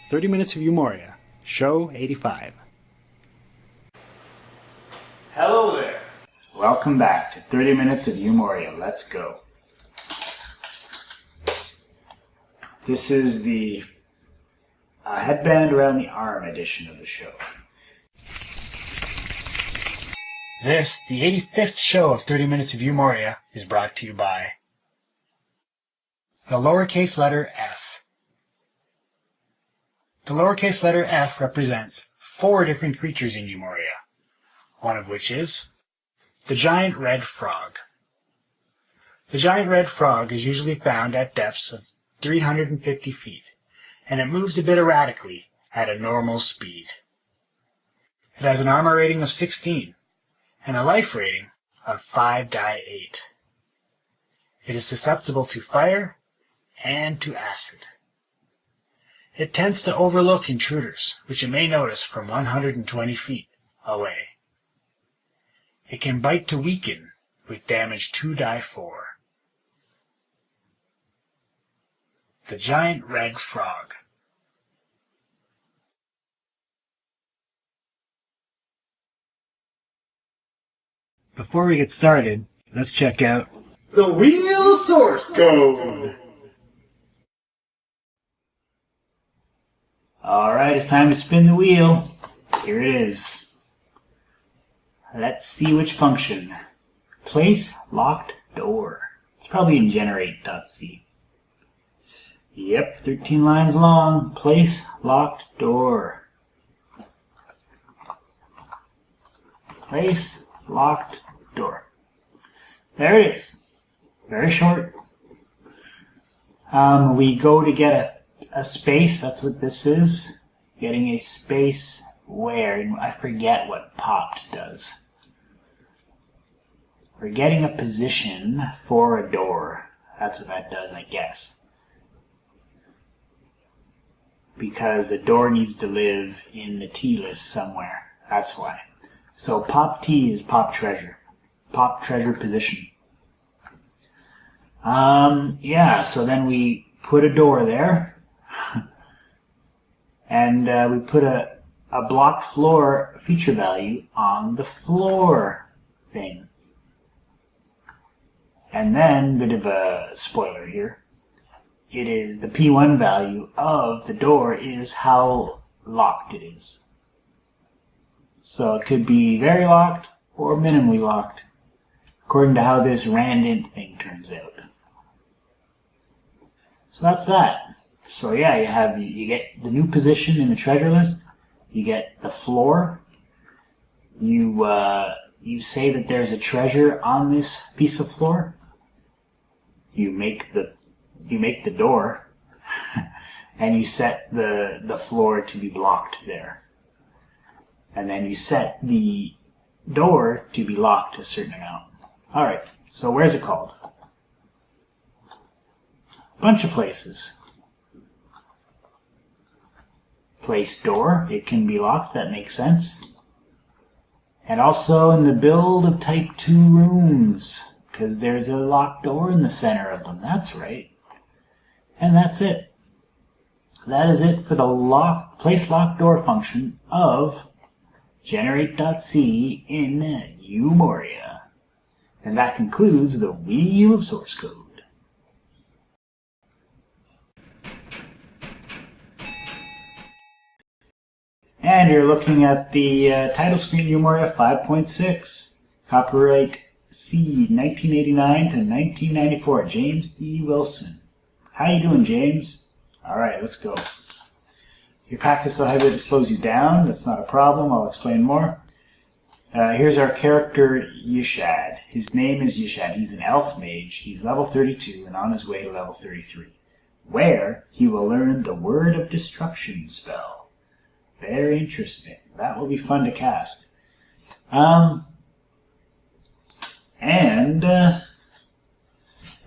30 Minutes of UMoria, Show 85. Hello there. Welcome back to 30 Minutes of UMoria. Let's go. This is the headband around the arm edition of the show. This, the 85th show of 30 Minutes of UMoria, is brought to you by the lowercase letter f. The lowercase letter f represents 4 different creatures in UMoria, one of which is the giant red frog. The giant red frog is usually found at depths of 350 feet, and it moves a bit erratically at a normal speed. It has an armor rating of 16 and a life rating of 5-8. It is susceptible to fire and to acid. It tends to overlook intruders, which it may notice from 120 feet away. It can bite to weaken with damage 2-4. The giant red frog. Before we get started, let's check out the wheel source code. Alright, it's time to spin the wheel. Here it is. Let's see which function. Place locked door. It's probably in generate.c. Yep, 13 lines long. Place locked door. Place locked door. There it is. Very short. We go to get a space. That's what this is. Getting a space where? I forget what popped does. We're getting a position for a door. That's what that does, I guess. Because the door needs to live in the T list somewhere. That's why. So pop T is pop treasure. Pop treasure position. Yeah, so then we put a door there. And we put a blocked floor feature value on the floor thing. And then, bit of a spoiler here, it is the P1 value of the door is how locked it is. So it could be very locked or minimally locked, according to how this randint thing turns out. So that's that. So yeah, you get the new position in the treasure list, you get the floor, you say that there's a treasure on this piece of floor, you make the door, and you set the floor to be blocked there. And then you set the door to be locked a certain amount. Alright, so where's it called? Bunch of places. Place door, it can be locked, that makes sense. And also in the build of type 2 rooms, because there's a locked door in the center of them, that's right. And that's it. That is it for the place locked door function of generate.c in UMoria. And that concludes the wheel of source code. And you're looking at the title screen, UMoria 5.6. Copyright C, 1989 to 1994. James E. Wilson. How you doing, James? Alright, let's go. Your pack is so heavy that it slows you down. That's not a problem. I'll explain more. Here's our character, Yishad. His name is Yishad. He's an elf mage. He's level 32 and on his way to level 33, where he will learn the Word of Destruction spell. Very interesting. That will be fun to cast. The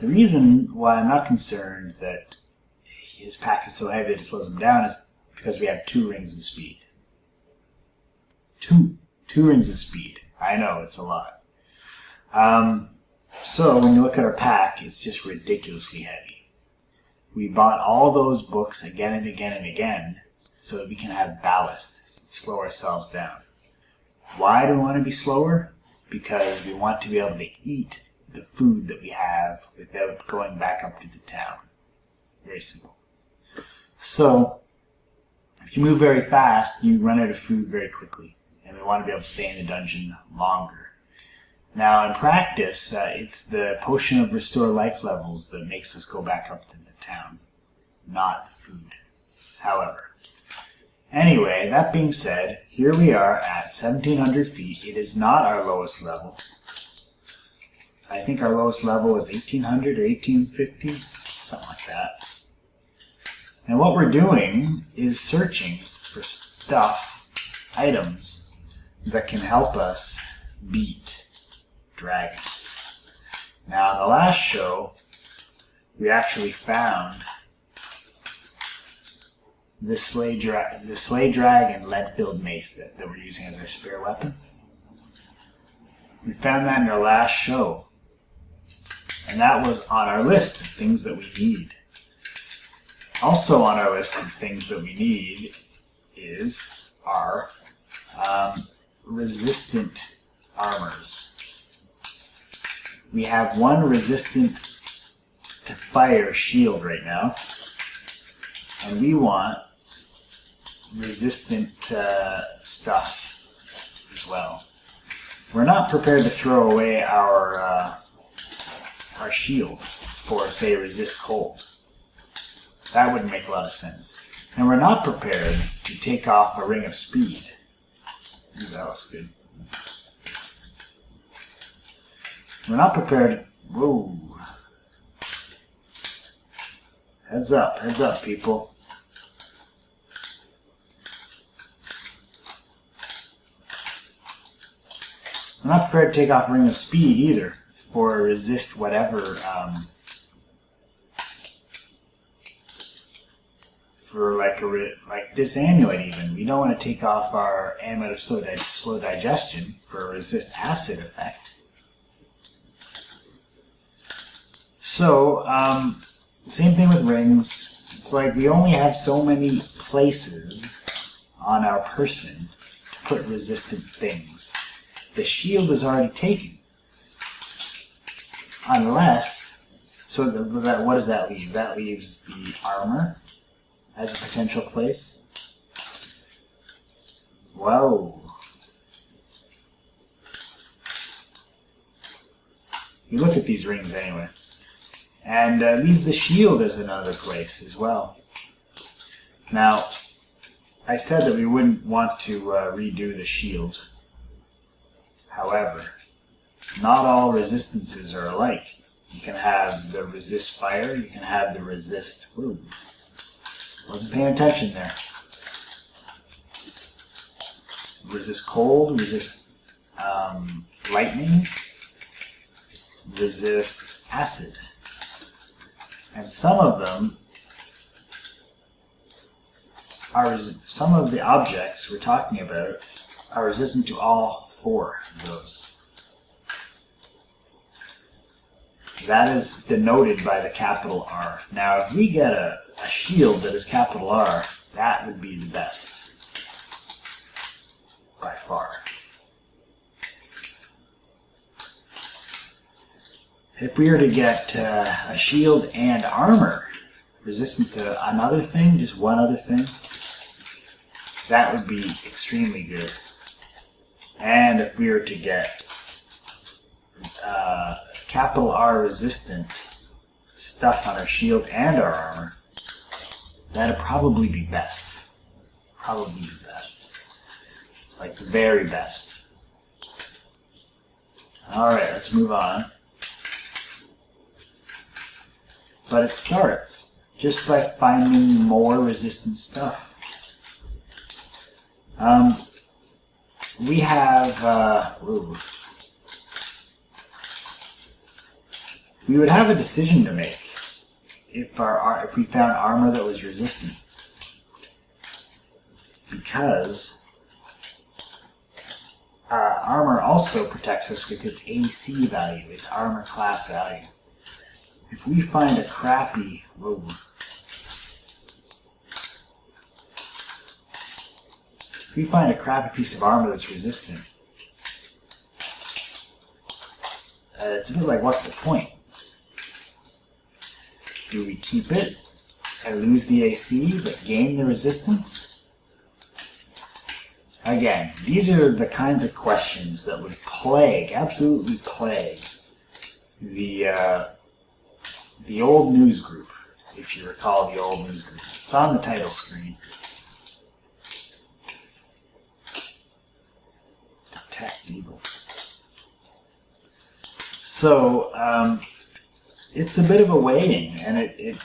reason why I'm not concerned that his pack is so heavy that it slows him down is because we have 2 rings of speed. Two rings of speed. I know, it's a lot. So when you look at our pack, it's just ridiculously heavy. We bought all those books again and again and again so that we can have ballast, slow ourselves down. Why do we want to be slower? Because we want to be able to eat the food that we have without going back up to the town. Very simple. So, if you move very fast, you run out of food very quickly, and we want to be able to stay in the dungeon longer. Now, in practice, it's the potion of restore life levels that makes us go back up to the town, not the food. However, anyway, that being said, here we are at 1,700 feet. It is not our lowest level. I think our lowest level is 1,800 or 1,850, something like that. And what we're doing is searching for stuff, items, that can help us beat dragons. Now, in the last show, we actually found the Slay Dragon lead-filled mace that we're using as our spare weapon. We found that in our last show. And that was on our list of things that we need. Also on our list of things that we need is our resistant armors. We have one resistant to fire shield right now, and we want resistant stuff as well. We're not prepared to throw away our shield for, say, resist cold. That wouldn't make a lot of sense. And we're not prepared to take off a ring of speed. Ooh, that looks good. We're not prepared. Whoa. Heads up, people. We're not prepared to take off a ring of speed either for resist whatever. For like this amulet even, we don't want to take off our amulet of slow digestion for a resist acid effect. So, same thing with rings. It's like we only have so many places on our person to put resistant things. The shield is already taken. Unless, so what does that leave? That leaves the armor as a potential place. Whoa. You look at these rings anyway. And leaves the shield as another place as well. Now, I said that we wouldn't want to redo the shield. However, not all resistances are alike. You can have the resist fire, you can have the resist... Ooh. Wasn't paying attention there. Resist cold, resist lightning, resist acid. And some of them are, some of the objects we're talking about are resistant to all four of those. That is denoted by the capital R. Now, if we get a shield that is capital R, that would be the best. By far. If we were to get a shield and armor resistant to another thing, just one other thing, that would be extremely good. And if we were to get capital R resistant stuff on our shield and our armor, that'd probably be best. Probably be best. Like the very best. Alright, let's move on. But it starts just by finding more resistant stuff. We have... we would have a decision to make if we found armor that was resistant, because armor also protects us with its AC value, its armor class value. If we find a crappy If we find a crappy piece of armor that's resistant, it's a bit like, what's the point? Do we keep it and lose the AC but gain the resistance? Again, these are the kinds of questions that would plague, absolutely plague, the old news group, if you recall the old news group. It's on the title screen. Detect evil. So, it's a bit of a weighing, and it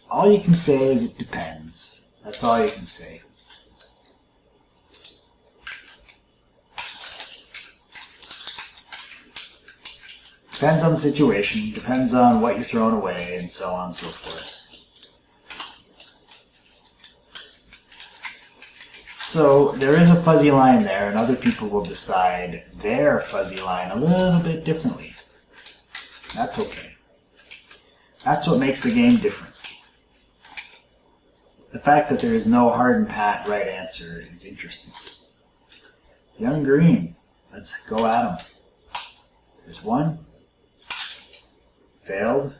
all you can say is it depends. That's all you can say. Depends on the situation, depends on what you're throwing away, and so on and so forth. So there is a fuzzy line there, and other people will decide their fuzzy line a little bit differently. That's okay. That's what makes the game different. The fact that there is no hard and pat right answer is interesting. Young green, let's go at them. There's one. Failed.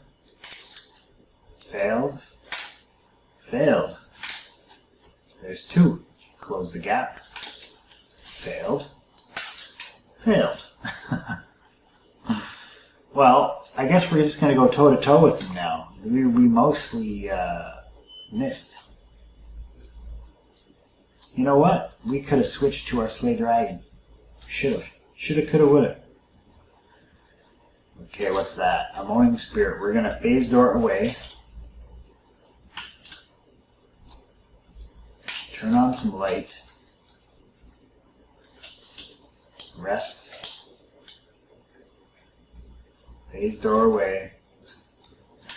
Failed. Failed. There's two. Close the gap. Failed. Failed. Well, I guess we're just going to go toe-to-toe with them now. We mostly missed. You know what? We could have switched to our Slay Dragon. Should have. Shoulda, coulda, woulda. Okay, what's that? A Mowing Spirit. We're going to phase door away. Turn on some light. Rest. Phase door away.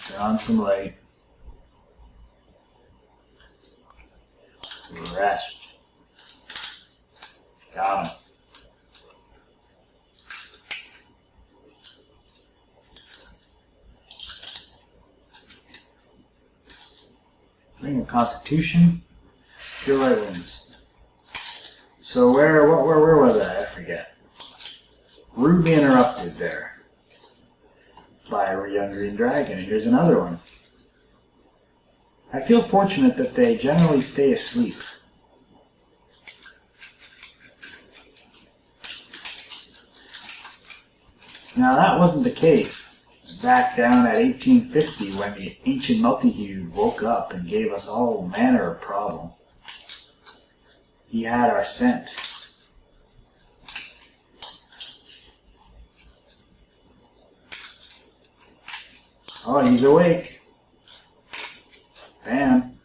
Turn on some light. Rest. Got him. Ring of Constitution. Pure Light Wounds. So where was I? I forget. Rudely interrupted there by a young green dragon. And here's another one. I feel fortunate that they generally stay asleep. Now that wasn't the case back down at 1850 when the ancient multi-hued woke up and gave us all manner of problem. He had our scent. Oh, he's awake. Bam.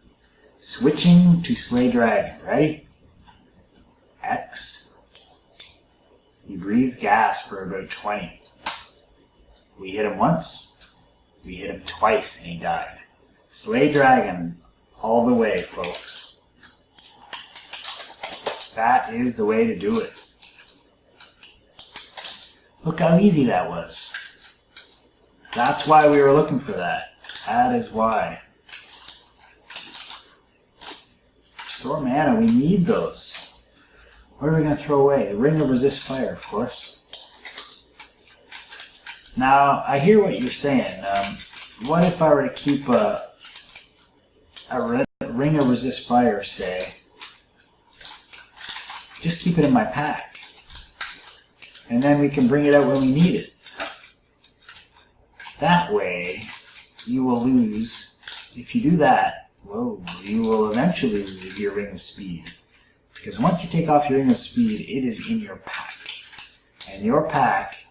Switching to Slay Dragon. Ready? X. He breathes gas for about 20. We hit him once. We hit him twice and he died. Slay Dragon all the way, folks. That is the way to do it. Look how easy that was. That's why we were looking for that. That is why. Store mana, we need those. What are we going to throw away? The Ring of Resist Fire, of course. Now, I hear what you're saying. What if I were to keep a Ring of Resist Fire, say? Just keep it in my pack. And then we can bring it out when we need it. That way, you will lose, if you do that, whoa, you will eventually lose your Ring of Speed. Because once you take off your Ring of Speed, it is in your pack. And your pack,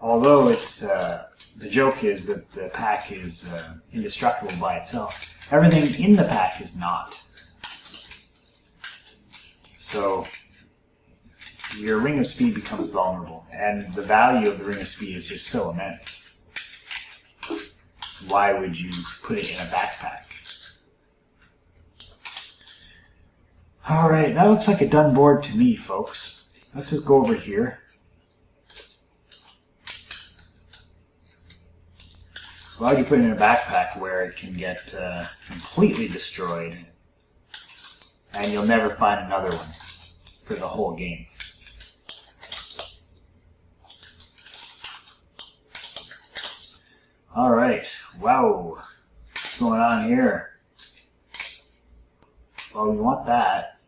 although it's, the joke is that the pack is indestructible by itself, everything in the pack is not. So, your Ring of Speed becomes vulnerable, and the value of the Ring of Speed is just so immense. Why would you put it in a backpack? Alright, that looks like a done board to me, folks. Let's just go over here. Why would you put it in a backpack where it can get completely destroyed and you'll never find another one for the whole game. Alright, wow, what's going on here? Well, we want that.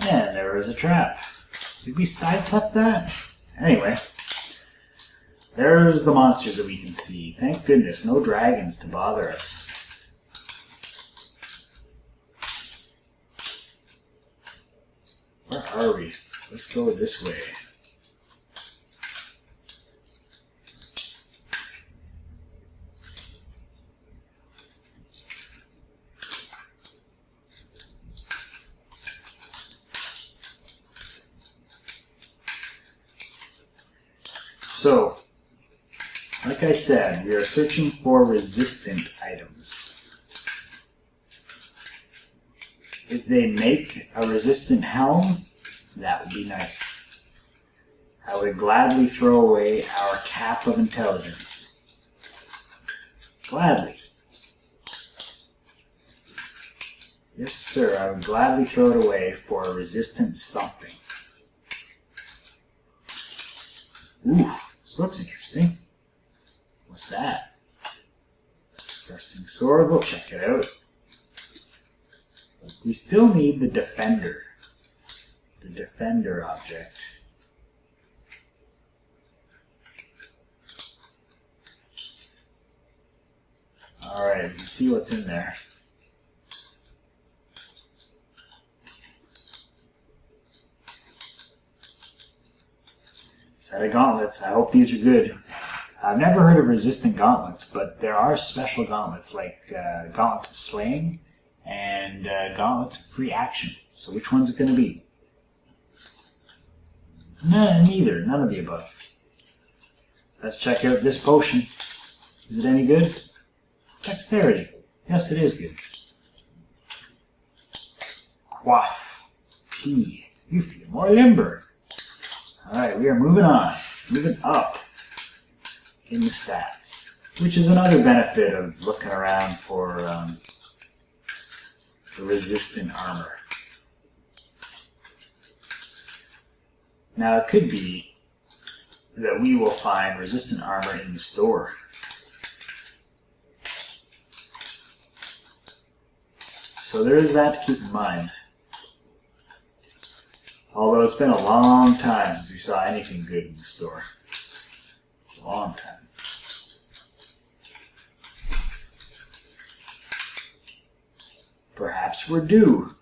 And there was a trap. Did we sidestep that? Anyway, there's the monsters that we can see. Thank goodness, no dragons to bother us. Where are we? Let's go this way. So, like I said, we are searching for resistant items. If they make a resistant helm, that would be nice. I would gladly throw away our cap of intelligence. Gladly. Yes, sir, I would gladly throw it away for a resistant something. Ooh, this looks interesting. What's that? Thrusting sword, we'll check it out. We still need the defender. The defender object. Alright, we can see what's in there. Set of gauntlets. I hope these are good. I've never heard of resistant gauntlets, but there are special gauntlets like gauntlets of slaying and gauntlets of free action. So which one's it going to be? No, neither. None of the above. Let's check out this potion. Is it any good? Dexterity. Yes, it is good. Quaff. P. You feel more limber. Alright, we are moving on. Moving up in the stats. Which is another benefit of looking around for the resistant armor. Now, it could be that we will find resistant armor in the store. So there is that to keep in mind. Although it's been a long time since we saw anything good in the store. A long time. Perhaps we're due.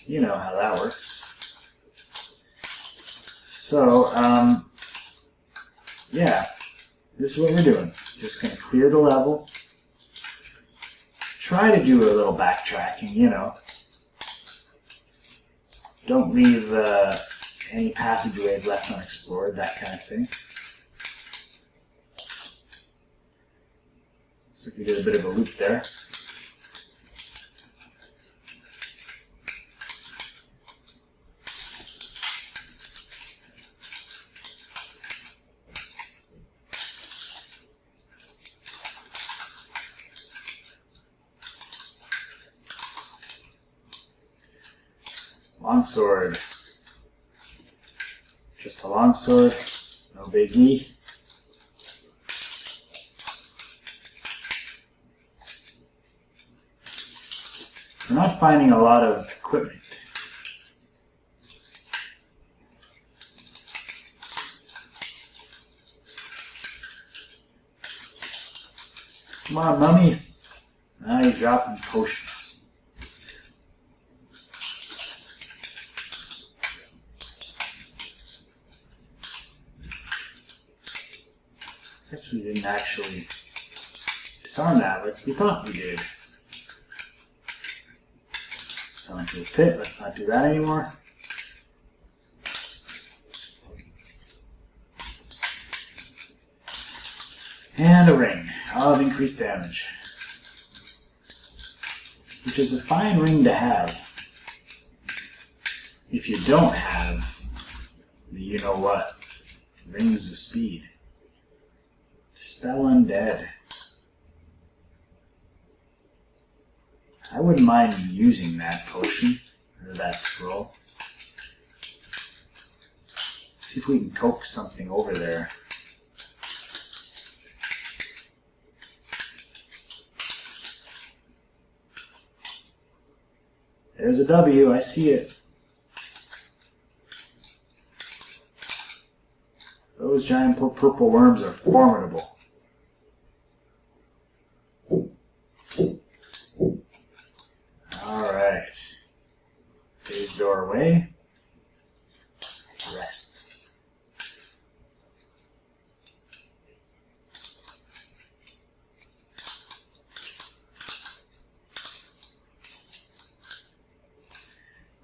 You know how that works. So, yeah, this is what we're doing. Just going to clear the level. Try to do a little backtracking, you know. Don't leave any passageways left unexplored, that kind of thing. Looks like we did a bit of a loop there. Longsword. Just a longsword, no biggie. We're not finding a lot of equipment. Come on, mummy. Now he's dropping potions. I guess we didn't actually disarm that like we thought we did. Fell into a pit, let's not do that anymore. And a ring of increased damage. Which is a fine ring to have if you don't have The you-know-what. Rings of speed. Dispel undead. I wouldn't mind using that potion, or that scroll. See if we can coax something over there. There's a W, I see it. Those giant purple worms are formidable. Alright. Phase door away. Rest.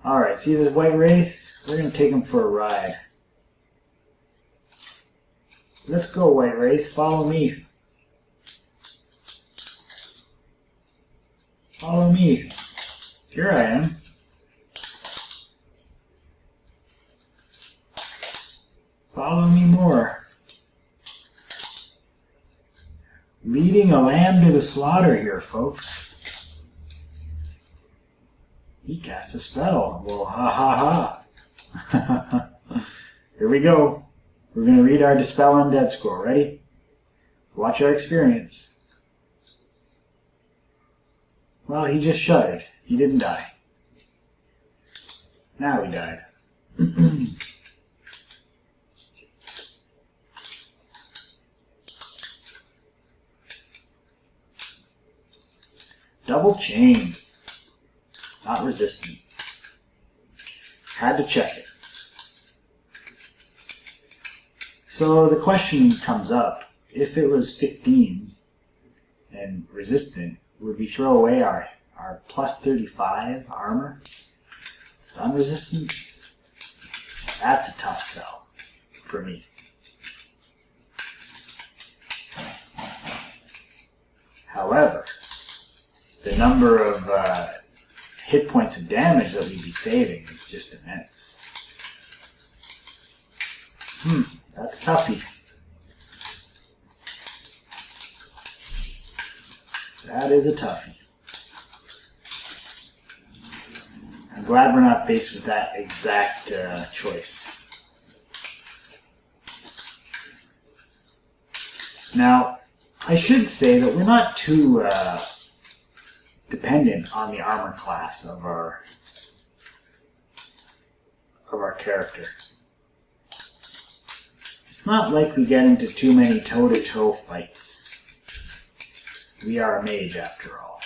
Alright, see this white wraith? We're going to take him for a ride. Let's go, white wraith. Follow me. Follow me. Here I am. Follow me more. Leading a lamb to the slaughter here, folks. He casts a spell. Well, ha ha ha. Here we go. We're going to read our Dispel Undead scroll. Ready? Watch our experience. Well, he just shuddered. He didn't die. Now he died. Double chain. Not resistant. Had to check it. So the question comes up, if it was 15 and resistant, would we throw away our plus 35 armor? It's unresistant? That's a tough sell for me. However, the number of hit points of damage that we'd be saving is just immense. That's toughy. That is a toughie. I'm glad we're not faced with that exact choice. Now, I should say that we're not too dependent on the armor class of our character. It's not like we get into too many toe-to-toe fights. We are a mage after all.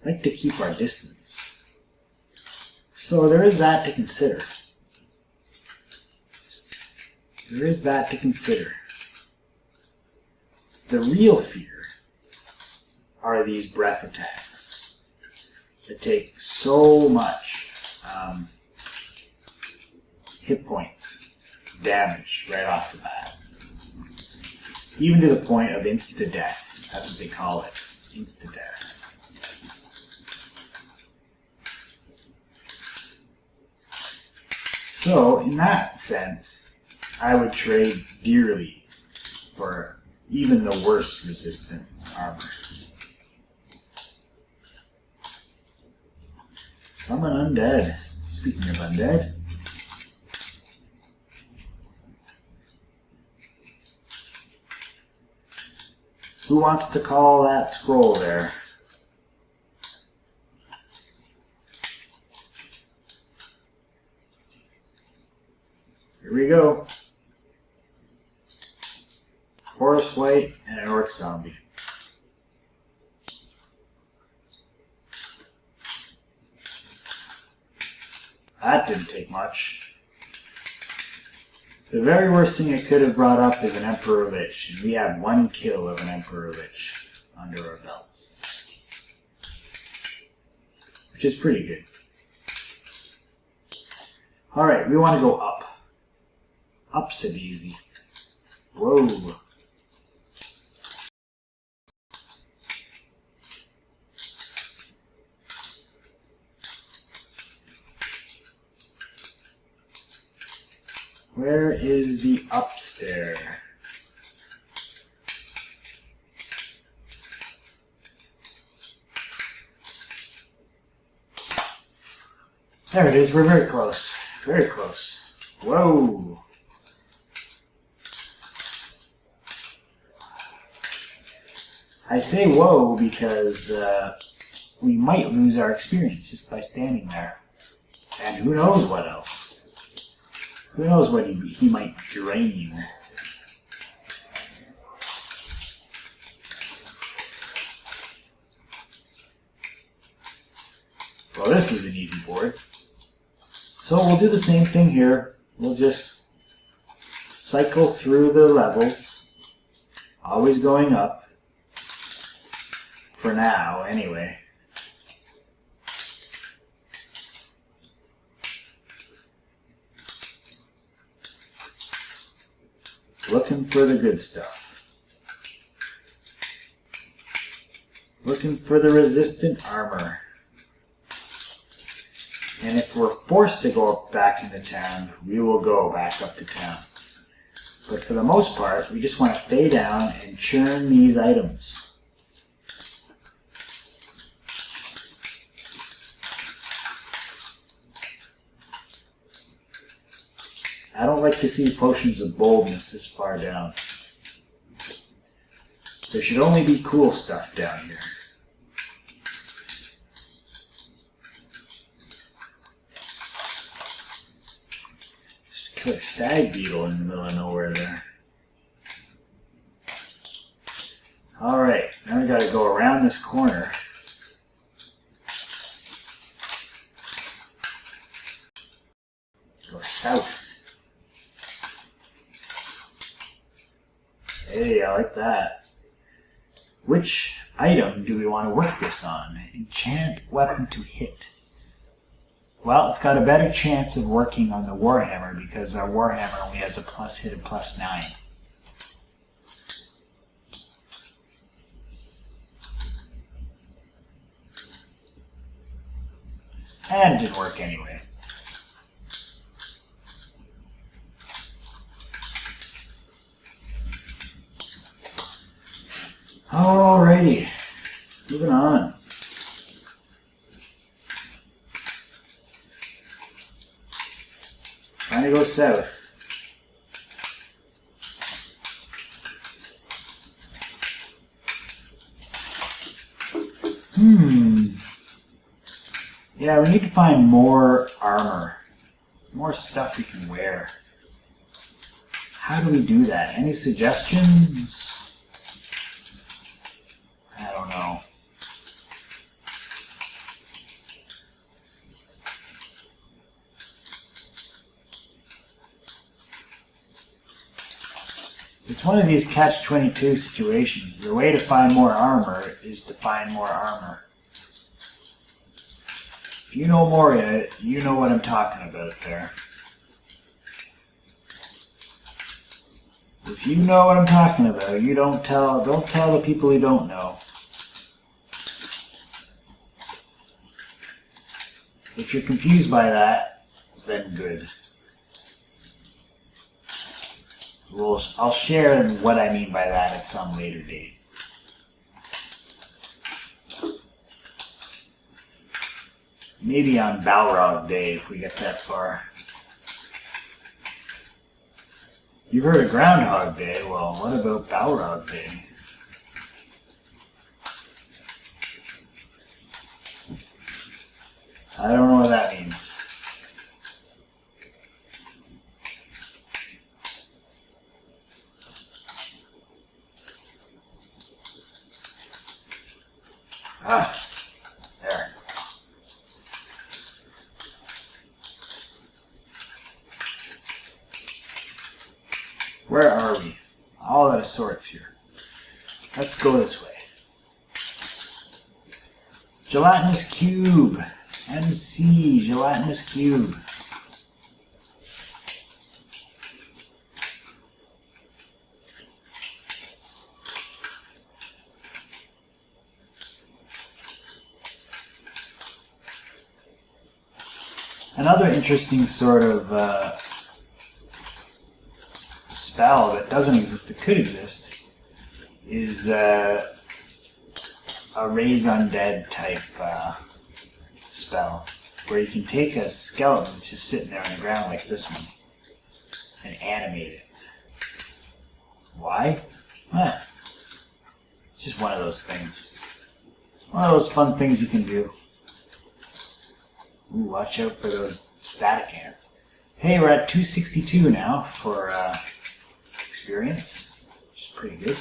I like to keep our distance. So there is that to consider. There is that to consider. The real fear are these breath attacks that take so much hit points, damage right off the bat. Even to the point of insta-death. That's what they call it. Insta-death. So, in that sense, I would trade dearly for even the worst resistant armor. Summon undead. Speaking of undead. Who wants to call that scroll there? Here we go. Forest White and an Orc Zombie. That didn't take much. The very worst thing it could have brought up is an Emperor Lich, and we have one kill of an Emperor Lich under our belts. Which is pretty good. Alright, we want to go up. Up's a daisy. Whoa. is the upstairs. There it is. We're very close. Very close. Whoa. I say whoa because we might lose our experience just by standing there. And who knows what else. Who knows what he might drain. Well, this is an easy board. So we'll do the same thing here. We'll just cycle through the levels, always going up, for now anyway. Looking for the good stuff. Looking for the resistant armor. And if we're forced to go back into town, we will go back up to town. But for the most part, we just want to stay down and churn these items. I don't like to see potions of boldness this far down. There should only be cool stuff down here. Kill a stag beetle in the middle of nowhere there. Alright, now we gotta go around this corner. Go south. Hey, I like that. Which item do we want to work this on? Enchant weapon to hit. Well, it's got a better chance of working on the Warhammer because our Warhammer only has a plus hit of +9. And it didn't work anyway. Alrighty, moving on. Trying to go south. Yeah, we need to find more armor. More stuff we can wear. How do we do that? Any suggestions? I don't know. It's one of these catch-22 situations. The way to find more armor is to find more armor. If you know Moria, you know what I'm talking about there. If you know what I'm talking about, you don't tell the people who don't know. If you're confused by that, then good. I'll share what I mean by that at some later date. Maybe on Balrog Day if we get that far. You've heard of Groundhog Day, well, what about Balrog Day? I don't know what that means. Ah, there. Where are we? All out of sorts here. Let's go this way. Gelatinous cube. MC, gelatinous cube. Another interesting sort of spell that doesn't exist that could exist is a raise undead type spell, where you can take a skeleton that's just sitting there on the ground like this one and animate it. Why? It's just one of those things. One of those fun things you can do. Ooh, watch out for those static ants. Hey, we're at 262 now for experience, which is pretty good.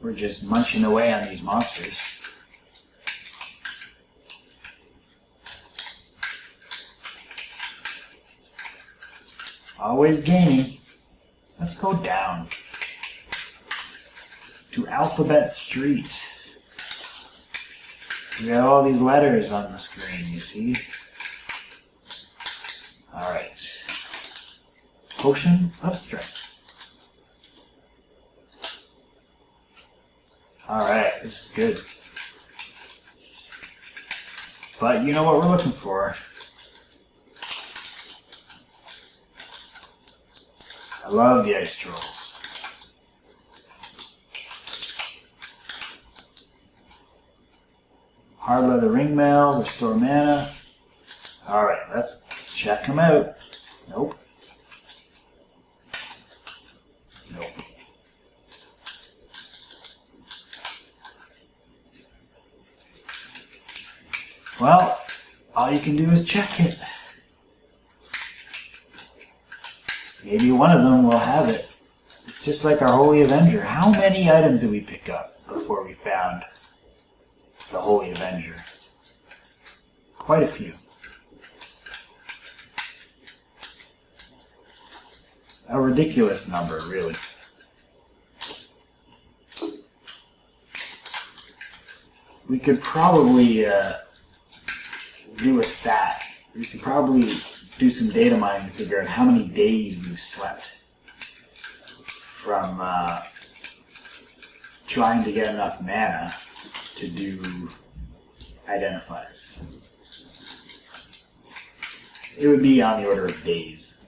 We're just munching away on these monsters. Always gaining. Let's go down to Alphabet Street. We got all these letters on the screen, you see? Alright. Potion of Strength. Alright, this is good. But you know what we're looking for. I love the ice trolls. Hard leather ringmail, restore mana. Alright, let's check them out. Nope. Nope. Well, all you can do is check it. Maybe one of them will have it. It's just like our Holy Avenger. How many items did we pick up before we found the Holy Avenger? Quite a few. A ridiculous number, really. We could probably do a stat. We could probably do some data mining to figure out how many days we've slept from trying to get enough mana to do identifies. It would be on the order of days.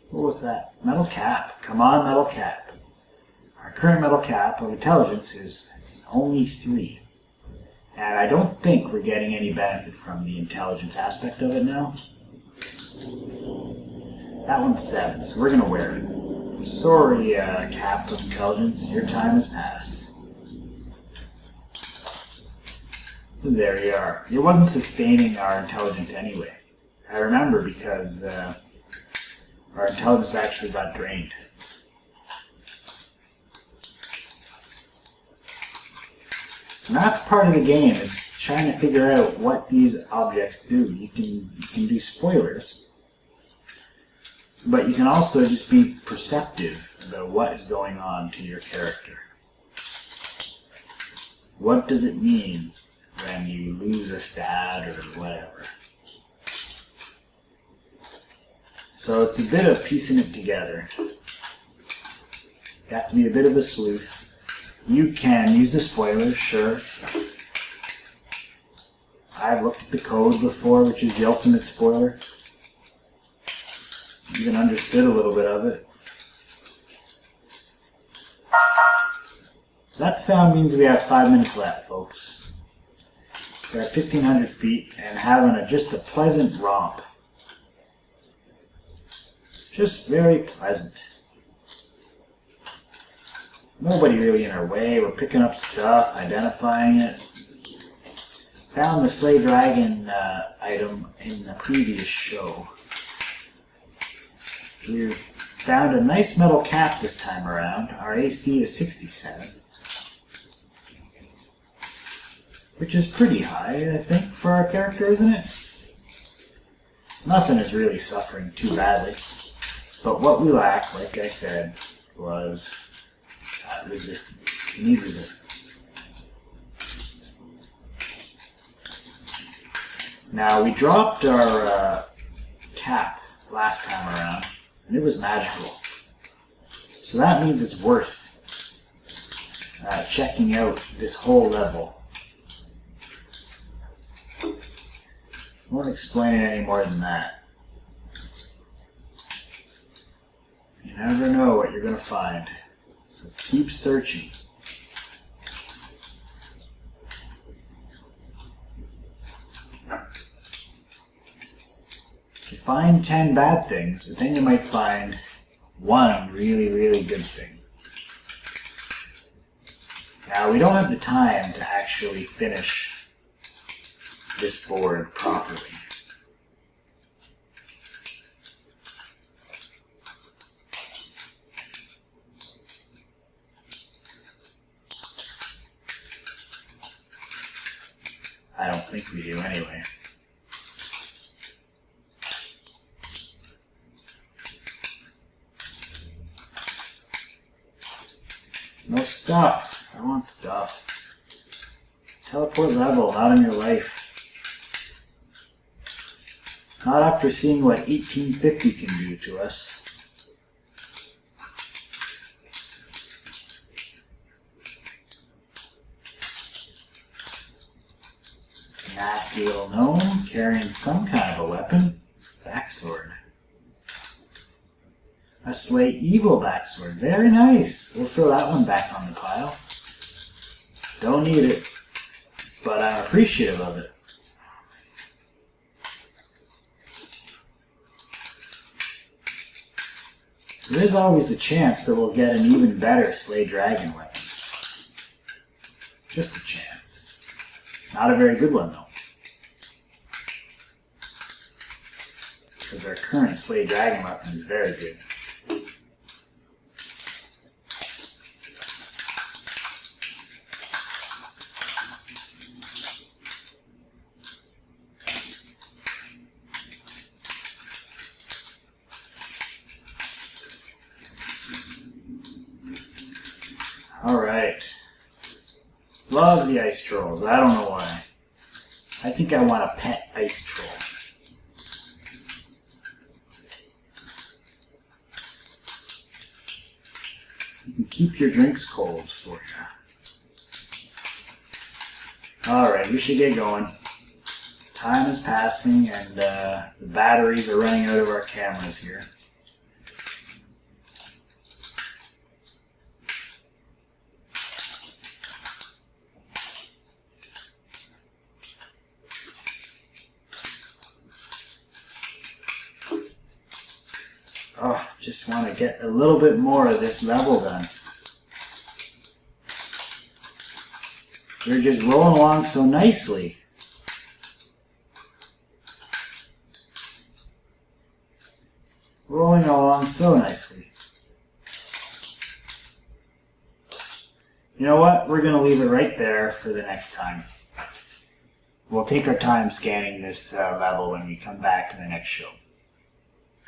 What was that? Metal cap. Come on, metal cap. Our current metal cap of intelligence is only 3. And I don't think we're getting any benefit from the intelligence aspect of it now. That one's 7, so we're going to wear it. Sorry, cap of intelligence, your time has passed. There you are. It wasn't sustaining our intelligence anyway. I remember because our intelligence actually got drained. And that part of the game is trying to figure out what these objects do. You can do spoilers, but you can also just be perceptive about what is going on to your character. What does it mean when you lose a stat or whatever? So it's a bit of piecing it together. You have to be a bit of a sleuth. You can use the spoilers, sure. I've looked at the code before, which is the ultimate spoiler. Even understood a little bit of it. That sound means we have 5 minutes left, folks. We're at 1,500 feet and having just a pleasant romp. Just very pleasant. Nobody really in our way. We're picking up stuff, identifying it. Found the Slay Dragon item in the previous show. We've found a nice metal cap this time around. Our AC is 67. Which is pretty high, I think, for our character, isn't it? Nothing is really suffering too badly. But what we lack, like I said, was resistance. We need resistance. Now, we dropped our cap last time around, and it was magical. So that means it's worth checking out this whole level. Won't explain it any more than that. You never know what you're going to find. So keep searching. You find 10 bad things, but then you might find one really, really good thing. Now, we don't have the time to actually finish this board properly. I don't think we do anyway. No stuff. I want stuff. Teleport level, not in your life. Not after seeing what 1850 can do to us. Nasty little gnome carrying some kind of a weapon. Backsword. A Slay Evil backsword. Very nice. We'll throw that one back on the pile. Don't need it, but I'm appreciative of it. There is always the chance that we'll get an even better Slay Dragon weapon. Just a chance. Not a very good one, though. Because our current Slay Dragon weapon is very good. Alright. Love the ice trolls. I don't know why. I think I want a pet ice troll. You can keep your drinks cold for you. Alright, we should get going. Time is passing and the batteries are running out of our cameras here. Oh, just want to get a little bit more of this level done. We're just rolling along so nicely. Rolling along so nicely. You know what? We're going to leave it right there for the next time. We'll take our time scanning this level when we come back to the next show.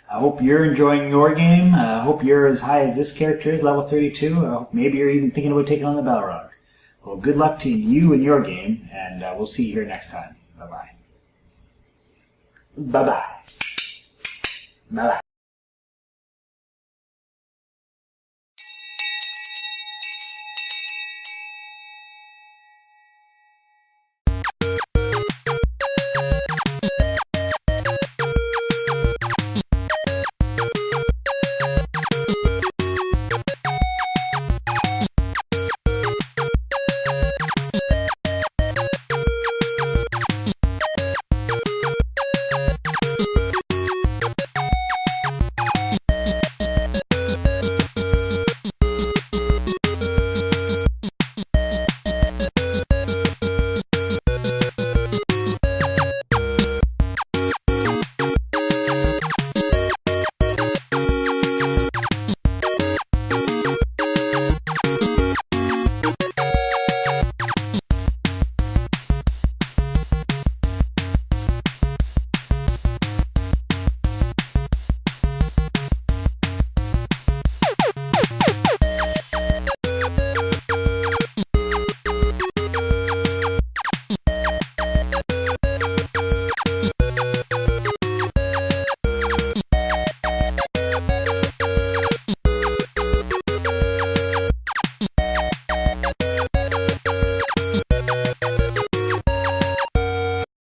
I hope you're enjoying your game. I hope you're as high as this character is, level 32. I hope maybe you're even thinking about taking on the Balrog. Well, good luck to you in your game, and we'll see you here next time. Bye-bye. Bye-bye. Bye-bye.